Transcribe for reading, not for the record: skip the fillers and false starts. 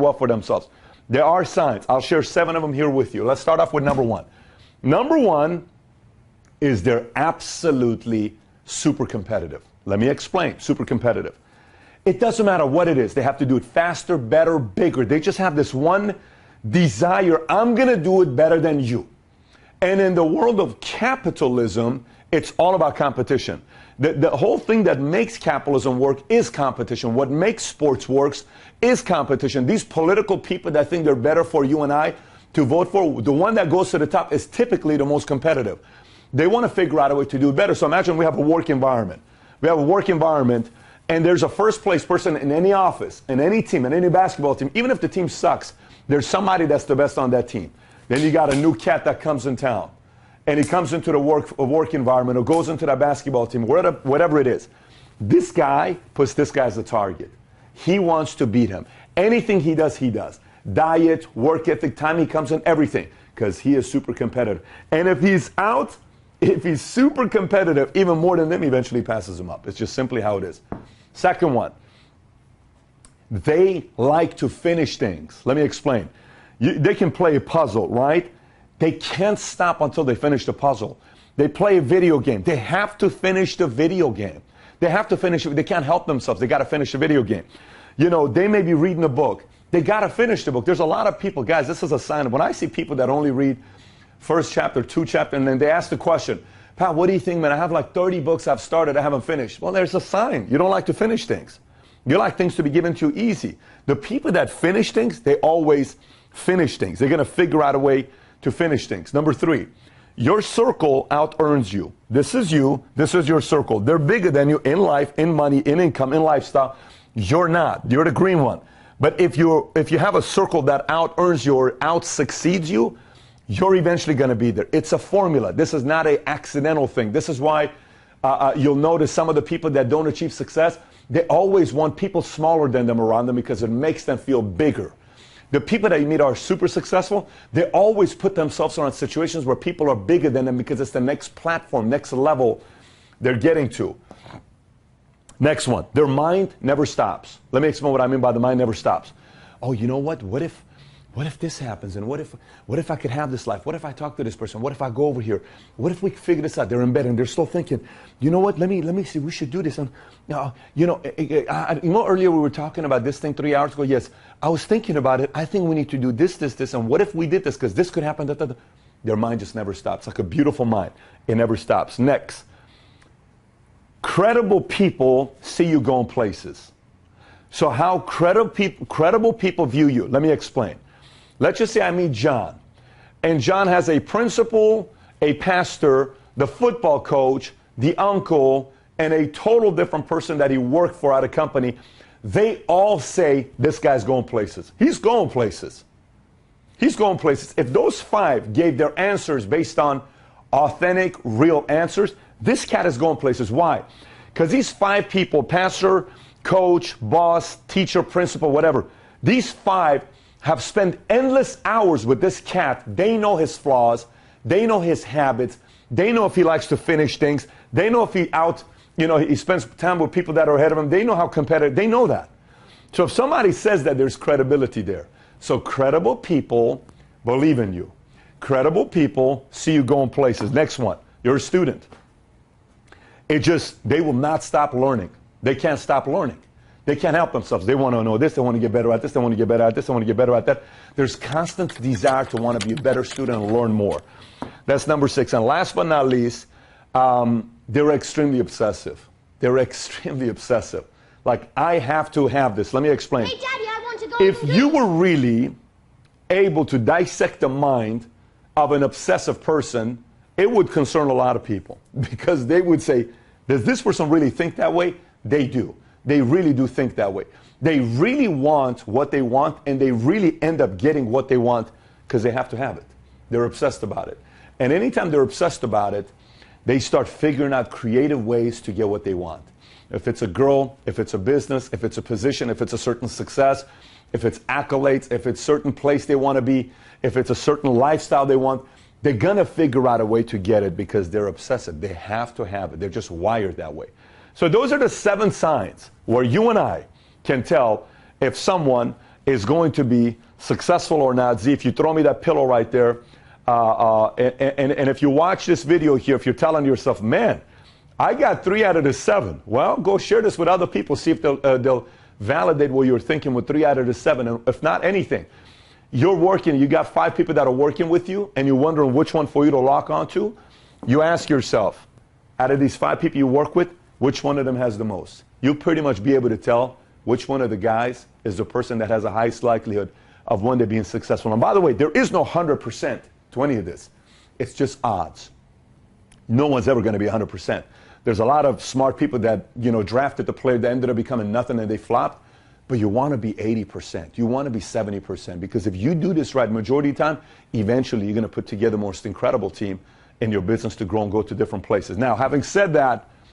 up for themselves. There are signs. I'll share 7 of them here with you. Let's start off with number 1. Number 1 is they're absolutely super competitive. Let me explain. Super competitive. It doesn't matter what it is. They have to do it faster, better, bigger. They just have this one desire. I'm going to do it better than you. And in the world of capitalism, it's all about competition. The whole thing that makes capitalism work is competition. What makes sports works is competition. These political people that think they're better for you and I to vote for, the one that goes to the top is typically the most competitive. They want to figure out a way to do it better. So imagine we have a work environment. We have a work environment, and there's a first place person in any office, in any team, in any basketball team. Even if the team sucks, there's somebody that's the best on that team. Then you got a new cat that comes in town. And he comes into the work environment or goes into that basketball team, whatever it is. This guy puts this guy as a target. He wants to beat him. Anything he does, he does. Diet, work ethic, time he comes in, everything. Because he is super competitive. And if he's super competitive, even more than them, he eventually passes him up. It's just simply how it is. Second one, they like to finish things. Let me explain. They can play a puzzle, right? They can't stop until they finish the puzzle. They play a video game. They have to finish the video game. They have to finish it. They can't help themselves. They got to finish the video game. You know, they may be reading a book. They got to finish the book. There's a lot of people, guys, this is a sign of when I see people that only read first chapter, 2 chapters, and then they ask the question, Pat, what do you think, man? I have like 30 books I've started, I haven't finished. Well, there's a sign. You don't like to finish things. You like things to be given to you easy. The people that finish things, they always finish things. They're going to figure out a way to finish things. Number 3, your circle out-earns you. This is you. This is your circle. They're bigger than you in life, in money, in income, in lifestyle. You're not. You're the green one. But if you have a circle that out-earns you or out-succeeds you, you're eventually going to be there. It's a formula. This is not an accidental thing. This is why you'll notice some of the people that don't achieve success, they always want people smaller than them around them because it makes them feel bigger. The people that you meet are super successful. They always put themselves around situations where people are bigger than them because it's the next platform, next level they're getting to. Next one, their mind never stops. Let me explain what I mean by the mind never stops. Oh, you know what? What if this happens? And what if I could have this life? What if I talk to this person? What if I go over here? What if we figure this out? They're in bed and they're still thinking, you know what? Let me see. We should do this. And earlier we were talking about this thing 3 hours ago. Yes, I was thinking about it. I think we need to do this. And what if we did this? Because this could happen. Their mind just never stops. Like a beautiful mind. It never stops. Next, credible people see you going places. So how credible people view you? Let me explain. Let's just say I meet John, and John has a principal, a pastor, the football coach, the uncle, and a total different person that he worked for at a company. They all say, this guy's going places. He's going places. He's going places. If those 5 gave their answers based on authentic, real answers, this cat is going places. Why? Because these 5 people, pastor, coach, boss, teacher, principal, whatever, these 5 have spent endless hours with this cat. They know his flaws. They know his habits. They know if he likes to finish things. They know if he spends time with people that are ahead of him. They know how competitive. They know that. So if somebody says that, there's credibility there. So credible people believe in you. Credible people see you going places. Next one, you're a student. They will not stop learning. They can't stop learning. They can't help themselves. They want to know this. They want to get better at this. They want to get better at this. They want to get better at that. There's constant desire to want to be a better student and learn more. That's number 6. And last but not least, they're extremely obsessive. They're extremely obsessive. Like, I have to have this. Let me explain. Hey, Daddy, I want to go. If you were really able to dissect the mind of an obsessive person, it would concern a lot of people. Because they would say, does this person really think that way? They do. They really do think that way. They really want what they want, and they really end up getting what they want because they have to have it. They're obsessed about it. And anytime they're obsessed about it, they start figuring out creative ways to get what they want. If it's a girl, if it's a business, if it's a position, if it's a certain success, if it's accolades, if it's a certain place they want to be, if it's a certain lifestyle they want, they're going to figure out a way to get it because they're obsessive. They have to have it. They're just wired that way. So those are the 7 signs where you and I can tell if someone is going to be successful or not. Z, if you throw me that pillow right there, and if you watch this video here, if you're telling yourself, man, I got 3 out of the 7. Well, go share this with other people. See if they'll validate what you're thinking with 3 out of the 7. And if not anything, you're working, you got 5 people that are working with you, and you're wondering which one for you to lock onto. You ask yourself, out of these 5 people you work with, which one of them has the most? You'll pretty much be able to tell which one of the guys is the person that has the highest likelihood of one day being successful. And by the way, there is no 100% to any of this. It's just odds. No one's ever going to be 100%. There's a lot of smart people that, drafted the player that ended up becoming nothing and they flopped. But you want to be 80%. You want to be 70%. Because if you do this right majority of the time, eventually you're going to put together the most incredible team in your business to grow and go to different places. Now, having said that,